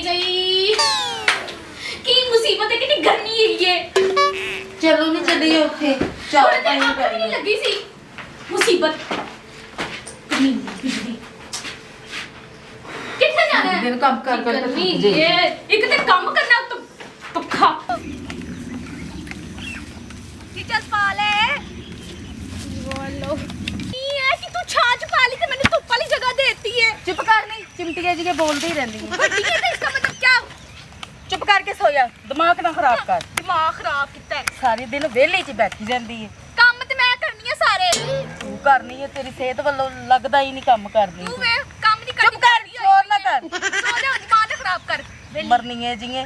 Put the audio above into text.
ਗਈ ਕੀ ਮੁਸੀਬਤ ਹੈ, ਕਿੰਨੀ ਗਰਮੀ ਹੈਗੀ ਏ। ਚਲੋ ਨਹੀਂ ਚੱਲੀਏ ਉੱਥੇ ਚਾਹ ਪਾਣੀ ਨਹੀਂ ਕਰੀਏ। ਲੱਗੀ ਸੀ ਮੁਸੀਬਤ ਕਿੰਨੀ ਬਿਜਲੀ ਕਿੱਥੇ ਜਾਣਾ ਹੈ? ਦਿਨ ਕੰਮ ਕਰ ਕਰ ਗਰਮੀ ਥੱਕ ਜਾਈਏ। ਇਹ ਇੱਕ ਤੇ ਕੰਮ ਕਰਨਾ ਉੱਤੋਂ ਪੱਖਾ ਕੀ ਚੱਲ ਪਾ ਲੈ ਬੋਲੋ ਕੀ ਹੈ ਕਿ ਤੂੰ ਛਾਂ ਚ ਪਾ ਲਈ ਤੇ ਮੈਨੂੰ ਧੁੱਪ ਵਾਲੀ ਜਗ੍ਹਾ ਦੇਤੀ ਹੈ। ਚੁੱਪ ਕਰ ਨਹੀਂ ਚਿਮਟੀਆਂ ਜੀ ਕੇ ਬੋਲਦੀ ਰਹਿੰਦੀ ਹੈ ਵੱਡੀ ਹੈ ਤਾਂ इसका मतलब क्या? ਚੁੱਪ ਕਰਕੇ ਸੋ ਜਾ ਦਿਮਾਗ ਨਾ ਖਰਾਬ ਕਰ ਦਿਮਾਗ ਖਰਾਬ ਕੀਤਾ ਹੈ। ਸਾਰੀ ਦਿਨ ਵਿਹਲੇ 'ਚ ਬੈਠੀ ਰਹਿੰਦੀ ਹੈ ਕੰਮ ਤੇ ਮੈਂ ਕਰਨੀ ਆ ਸਾਰੇ। ਤੂੰ ਕਰਨੀ ਹੈ ਤੇਰੀ ਸਿਹਤ ਵੱਲੋਂ ਲੱਗਦਾ ਹੀ ਨਹੀਂ ਕੰਮ ਕਰਨੀ ਤੂੰ ਤੂੰ। ਵੇ ਕੰਮ ਨਹੀਂ ਕਰਨੀ। ਚੁੱਪ ਕਰ ਸ਼ੋਰ ਨਾ ਕਰ ਸੋ ਜਾ ਦਿਮਾਗ ਨਾ ਖਰਾਬ ਕਰ। ਮਰਨੀ ਹੈ ਜੀਏ